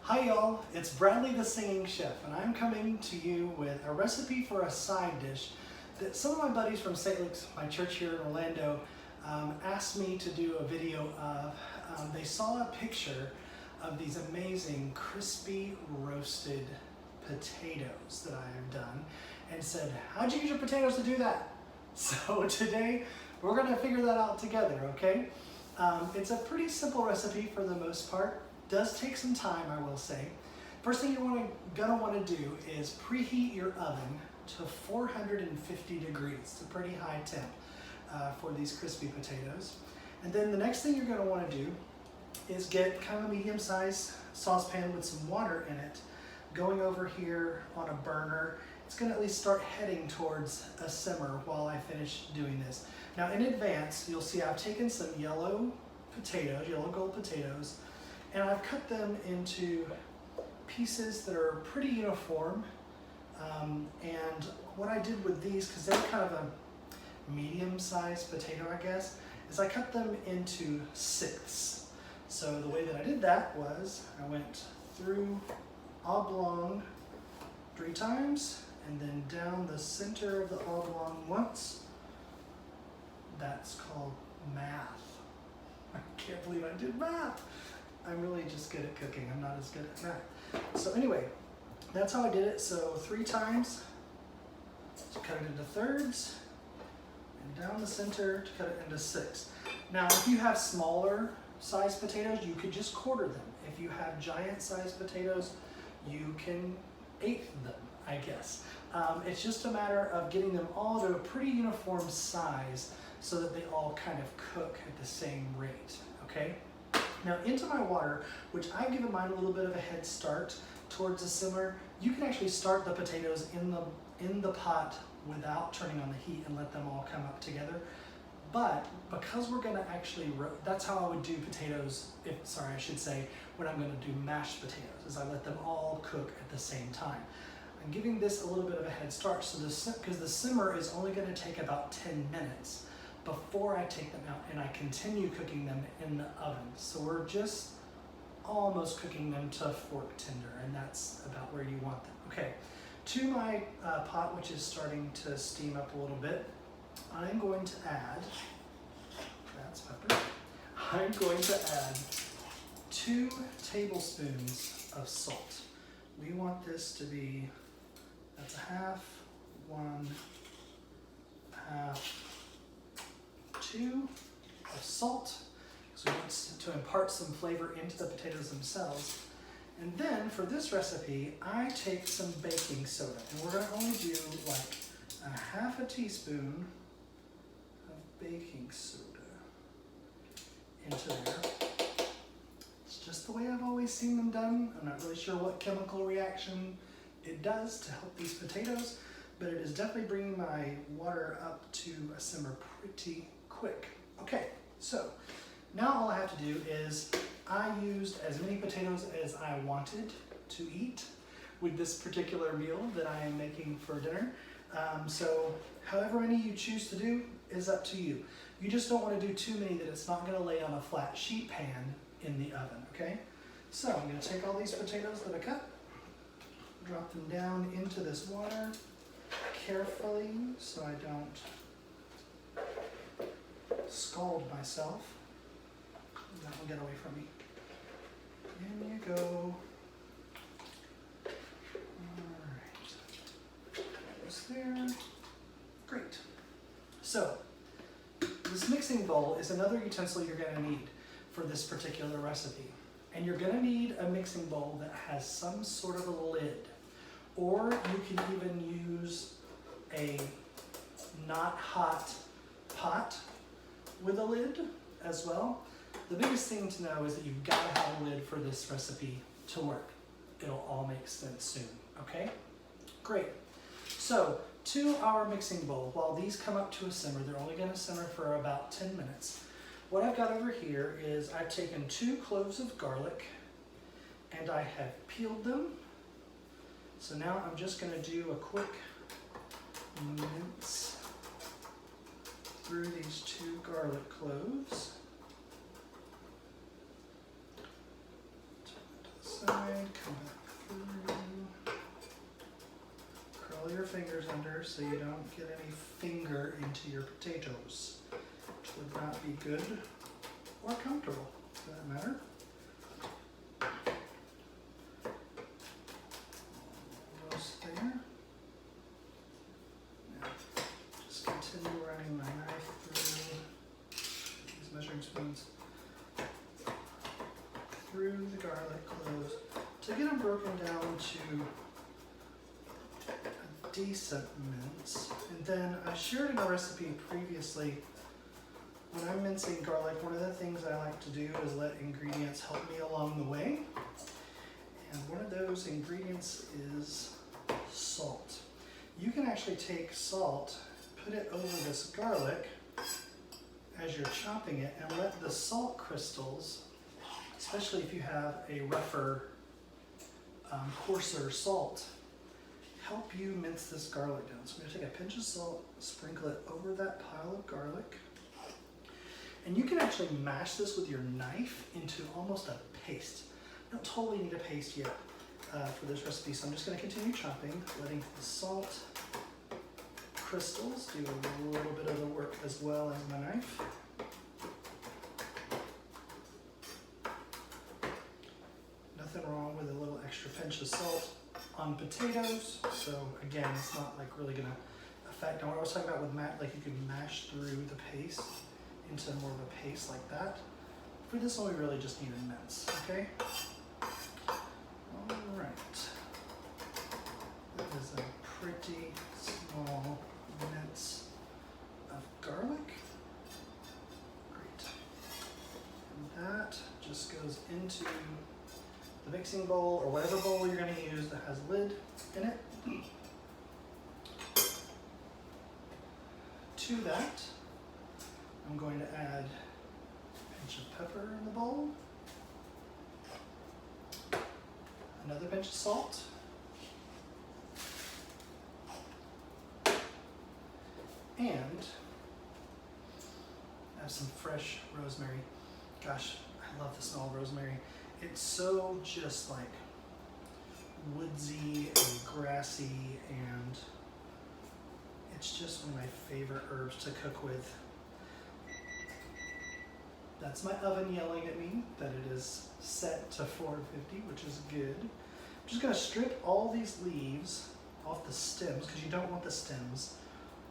Hi y'all, it's Bradley the Singing Chef, and I'm coming to you with a recipe for a side dish that some of my buddies from St. Luke's, my church here in Orlando, asked me to do a video of. They saw a picture of these amazing crispy roasted potatoes that I have done and said, how'd you use your potatoes to do that? So today we're gonna figure that out together, okay? It's a pretty simple recipe for the most part. Does take some time, I will say. First thing you're gonna want to do is preheat your oven to 450 degrees. It's a pretty high temp for these crispy potatoes. And then the next thing you're gonna want to do is get kind of a medium-sized saucepan with some water in it, going over here on a burner. It's gonna at least start heading towards a simmer while I finish doing this. Now in advance, you'll see I've taken some yellow gold potatoes, and I've cut them into pieces that are pretty uniform. And what I did with these, because they're kind of a medium-sized potato, I guess, is I cut them into sixths. So the way that I did that was I went through oblong 3 times and then down the center of the oblong once. That's called math. I can't believe I did math. I'm really just good at cooking. I'm not as good at math. So anyway, that's how I did it. So 3 times to cut it into thirds, and down the center to cut it into 6. Now, if you have smaller sized potatoes, you could just quarter them. If you have giant sized potatoes, you can eighth them, I guess. It's just a matter of getting them all to a pretty uniform size so that they all kind of cook at the same rate, okay? Now into my water, which I've given mine a little bit of a head start towards a simmer, you can actually start the potatoes in the pot without turning on the heat and let them all come up together. But because we're gonna actually, that's how I would do potatoes, I should say, when I'm gonna do mashed potatoes, is I let them all cook at the same time. I'm giving this a little bit of a head start, so because the simmer is only gonna take about 10 minutes before I take them out and I continue cooking them in the oven. So we're just almost cooking them to fork tender, and that's about where you want them. Okay, to my pot, which is starting to steam up a little bit, I'm going to add, that's pepper, I'm going to add 2 tablespoons of salt. We want this to be, that's a half, 1, half, 2 of salt, so we want to impart some flavor into the potatoes themselves. And then for this recipe, I take some baking soda, and we're going to only do like a half a teaspoon of baking soda into there. It's just the way I've always seen them done. I'm not really sure what chemical reaction it does to help these potatoes, but it is definitely bringing my water up to a simmer pretty quick. Okay, so now all I have to do is I used as many potatoes as I wanted to eat with this particular meal that I am making for dinner. So however many you choose to do is up to you. You just don't want to do too many that it's not going to lay on a flat sheet pan in the oven, okay? So I'm going to take all these potatoes that I cut, drop them down into this water carefully so I don't scald myself. That will get away from me. In you go. Alright. Goes there. Great. So, this mixing bowl is another utensil you're going to need for this particular recipe. And you're going to need a mixing bowl that has some sort of a lid. Or you can even use a not hot pot with a lid as well. The biggest thing to know is that you've got to have a lid for this recipe to work. it'll all make sense soon, okay? Great. So, to our mixing bowl, while these come up to a simmer, they're only going to simmer for about 10 minutes. What I've got over here is I've taken 2 cloves of garlic and I have peeled them. So now I'm just going to do a quick mince through these 2 garlic cloves. Turn it to the side, come back through. Curl your fingers under so you don't get any finger into your potatoes, which would not be good or comfortable, for that matter. Almost there. Now, just continue running my knife through these measuring spoons, through the garlic cloves, to get them broken down to decent mince. And then I shared in a recipe previously, when I'm mincing garlic, one of the things I like to do is let ingredients help me along the way. And one of those ingredients is salt. You can actually take salt, put it over this garlic as you're chopping it, and let the salt crystals, especially if you have a rougher, coarser salt, help you mince this garlic down. So I'm going to take a pinch of salt, sprinkle it over that pile of garlic. And you can actually mash this with your knife into almost a paste. You don't totally need a paste yet for this recipe, so I'm just going to continue chopping, letting the salt crystals do a little bit of the work as well as my knife. Nothing wrong with a little extra pinch of salt on potatoes, so again, it's not like really gonna affect. Now what I was talking about with like you can mash through the paste into more of a paste like that. For this one, we really just need a mince, okay? All right. That is a pretty small mince of garlic. Great. And that just goes into the mixing bowl or whatever bowl you're going to use that has a lid in it. To that, I'm going to add a pinch of pepper in the bowl, another pinch of salt, and I have some fresh rosemary. Gosh, I love the smell of rosemary. It's so just like woodsy and grassy, and it's just one of my favorite herbs to cook with. That's my oven yelling at me that it is set to 450, which is good. I'm just going to strip all these leaves off the stems, because you don't want the stems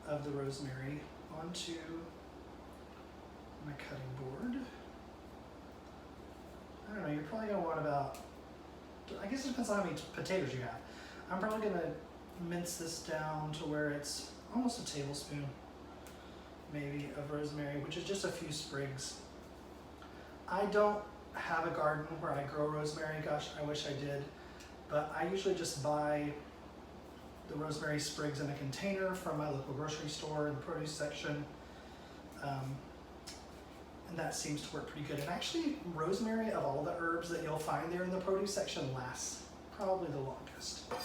of the rosemary, onto my cutting board. I don't know, you're probably going to want about, I guess it depends on how many potatoes you have. I'm probably going to mince this down to where it's almost a tablespoon, maybe, of rosemary, which is just a few sprigs. I don't have a garden where I grow rosemary. Gosh, I wish I did. But I usually just buy the rosemary sprigs in a container from my local grocery store in the produce section. And that seems to work pretty good. And actually, rosemary, of all the herbs that you'll find there in the produce section, lasts probably the longest. All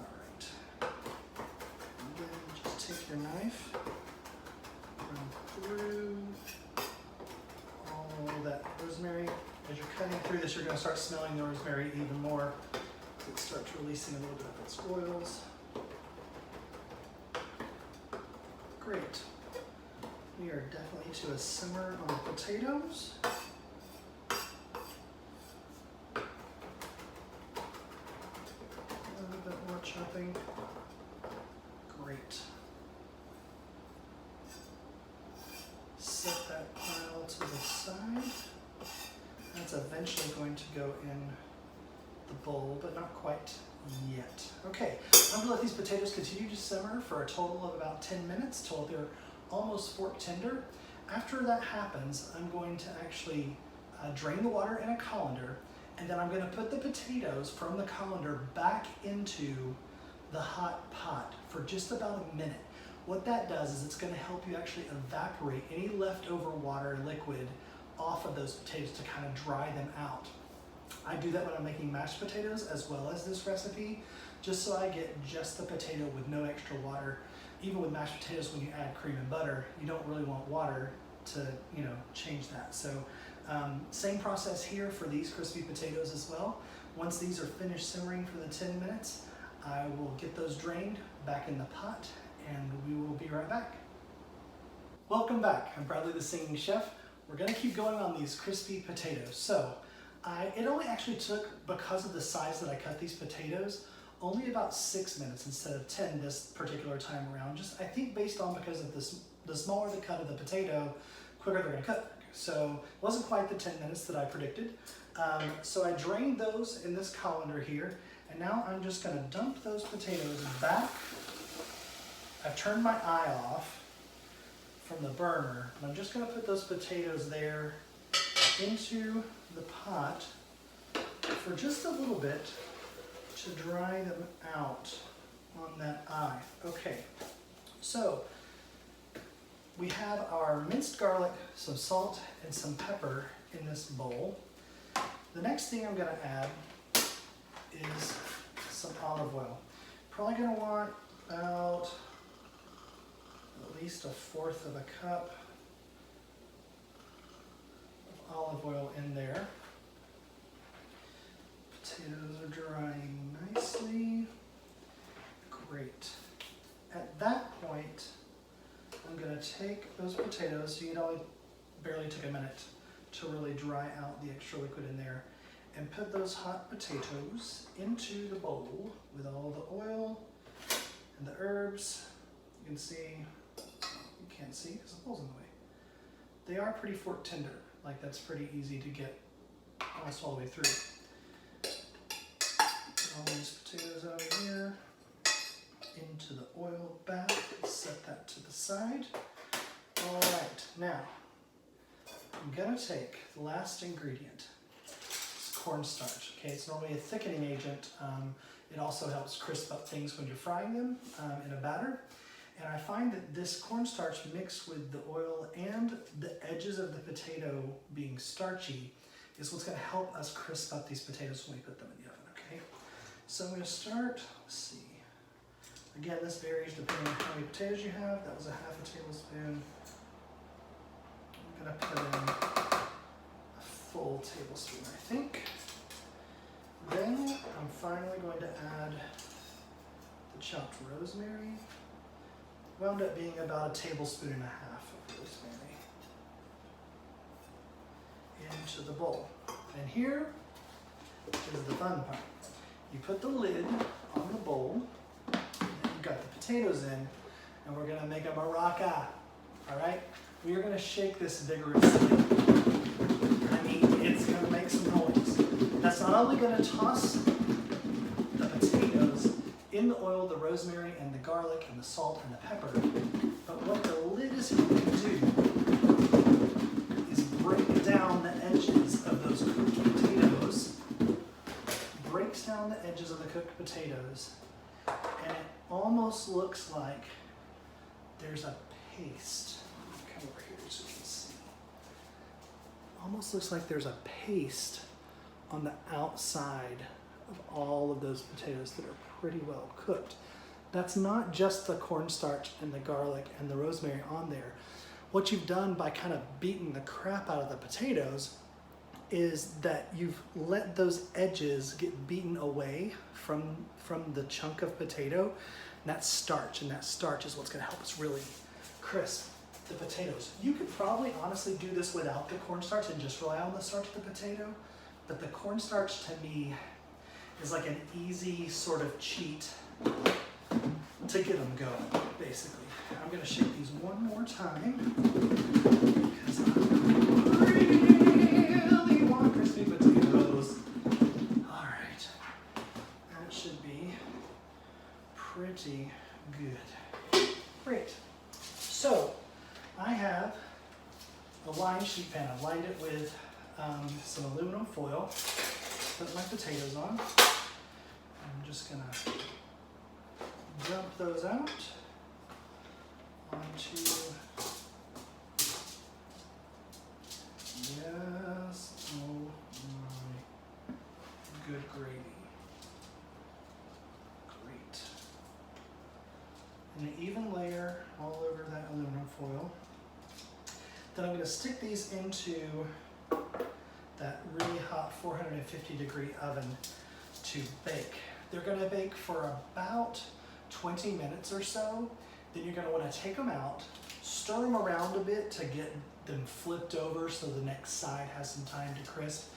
right. And then just take your knife, run through all that rosemary. As you're cutting through this, you're going to start smelling the rosemary even more. It starts releasing a little bit of its oils. Great. We are definitely to a simmer on the potatoes. A little bit more chopping. Great. Set that pile to the side. That's eventually going to go in the bowl, but not quite yet. Okay, I'm going to let these potatoes continue to simmer for a total of about 10 minutes till they're almost fork tender. After that happens, I'm going to actually drain the water in a colander And then I'm gonna put the potatoes from the colander back into the hot pot for just about a minute. What that does is it's gonna help you actually evaporate any leftover water and liquid off of those potatoes to kind of dry them out. I do that when I'm making mashed potatoes as well as this recipe, just so I get just the potato with no extra water. Even with mashed potatoes, when you add cream and butter, you don't really want water to, change that. So same process here for these crispy potatoes as well. Once these are finished simmering for the 10 minutes, I will get those drained back in the pot and we will be right back. Welcome back. I'm Bradley the Singing Chef. We're gonna keep going on these crispy potatoes. So it only actually took, because of the size that I cut these potatoes, only about 6 minutes instead of 10 this particular time around. Just, I think based on because of this, the smaller the cut of the potato, quicker they're gonna cook. So it wasn't quite the 10 minutes that I predicted. So I drained those in this colander here, and now I'm just gonna dump those potatoes back. I've turned my eye off from the burner, and I'm just gonna put those potatoes there into the pot for just a little bit to dry them out on that eye. Okay, so we have our minced garlic, some salt, and some pepper in this bowl. The next thing I'm gonna add is some olive oil. Probably gonna want about at least 1/4 of a cup of olive oil in there. Potatoes are drying nicely. Great. At that point, I'm gonna take those potatoes, so it only barely took a minute to really dry out the extra liquid in there, and put those hot potatoes into the bowl with all the oil and the herbs. You can see, you can't see because the bowl's in the way. They are pretty fork tender, like that's pretty easy to get almost all the way through. Put all these potatoes out of here into the oil bath, set that to the side. All right, now I'm gonna take the last ingredient. It's cornstarch. Okay, it's normally a thickening agent. It also helps crisp up things when you're frying them in a batter. And I find that this cornstarch mixed with the oil and the edges of the potato being starchy is what's gonna help us crisp up these potatoes when we put them in the oven, okay? So I'm gonna start, let's see. Again, this varies depending on how many potatoes you have. That was a 1/2 tablespoon. I'm gonna put in a full tablespoon, I think. Then I'm finally going to add the chopped rosemary. Wound up being about 1.5 tablespoons of rosemary into the bowl. And here is the fun part. You put the lid on the bowl, and you've got the potatoes in, and we're gonna make a maraca, all right? We are gonna shake this vigorously. I mean, it's gonna make some noise. That's not only gonna toss the potatoes in the oil, the rosemary, and the garlic, and the salt, and the pepper, but what the lid is going to do is break down the edges of those cooked potatoes, breaks down the edges of the cooked potatoes, and it almost looks like there's a paste. Come over here so you can see. Almost looks like there's a paste on the outside of all of those potatoes that are pretty well cooked. That's not just the cornstarch and the garlic and the rosemary on there. What you've done by kind of beating the crap out of the potatoes is that you've let those edges get beaten away from the chunk of potato, and that's starch, and that starch is what's gonna help us really crisp the potatoes. You could probably honestly do this without the cornstarch and just rely on the starch of the potato, but the cornstarch to me is like an easy sort of cheat to get them going, basically. I'm gonna shake these one more time because I really want crispy potatoes. All right, that should be pretty good. Great. So I have a lined sheet pan. I've lined it with some aluminum foil. put my potatoes on. I'm just gonna dump those out onto, yes, oh my, good gravy. Great. And an even layer all over that aluminum foil. Then I'm gonna stick these into that really hot 450 degree oven to bake. They're gonna bake for about 20 minutes or so. Then you're gonna wanna take them out, stir them around a bit to get them flipped over so the next side has some time to crisp.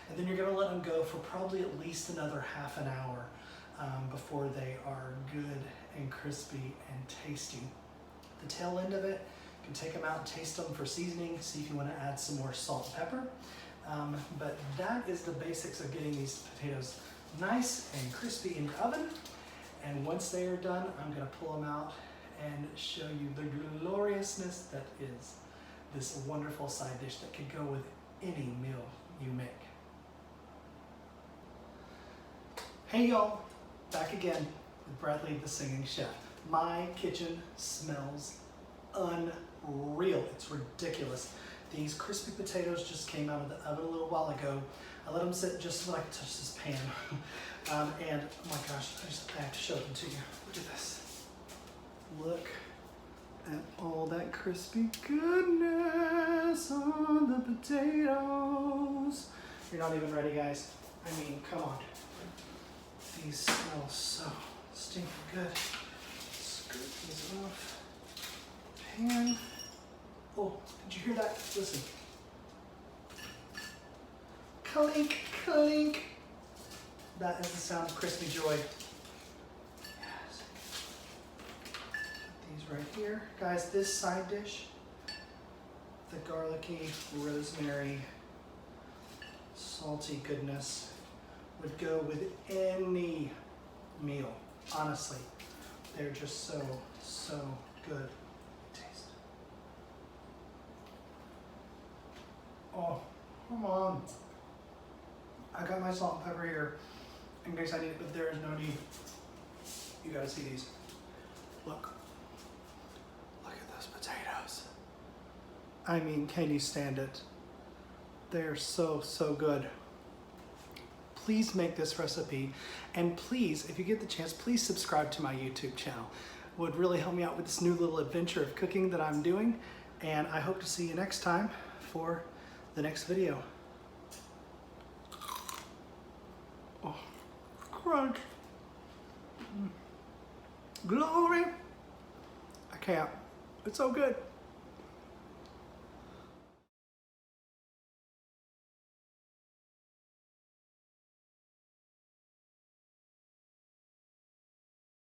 And then you're gonna let them go for probably at least another half an hour before they are good and crispy and tasty. The tail end of it, you can take them out and taste them for seasoning, see if you wanna add some more salt and pepper. But that is the basics of getting these potatoes nice and crispy in the oven. And once they are done, I'm gonna pull them out and show you the gloriousness that is this wonderful side dish that could go with any meal you make. Hey y'all, back again with Bradley the Singing Chef. My kitchen smells unreal. It's ridiculous. These crispy potatoes just came out of the oven a little while ago. I let them sit just so I could touch this pan. And oh my gosh, I have to show them to you. Look at this. Look at all that crispy goodness on the potatoes. You're not even ready, guys. I mean, come on. These smell so stinking good. Scoop these off. Pan. Oh, did you hear that? Listen. Clink, clink. That is the sound of crispy joy. Yes. Put these right here. Guys, this side dish, the garlicky, rosemary, salty goodness, would go with any meal. Honestly, they're just so, so good. Taste. Oh, come on. I got my salt and pepper here in case I need it, but there is no need. You gotta see these. Look. Look at those potatoes. I mean, can you stand it? They're so, so good. Please make this recipe, and please, if you get the chance, please subscribe to my YouTube channel. It would really help me out with this new little adventure of cooking that I'm doing, and I hope to see you next time for the next video. Oh, crunch. Glory. I can't. It's so good.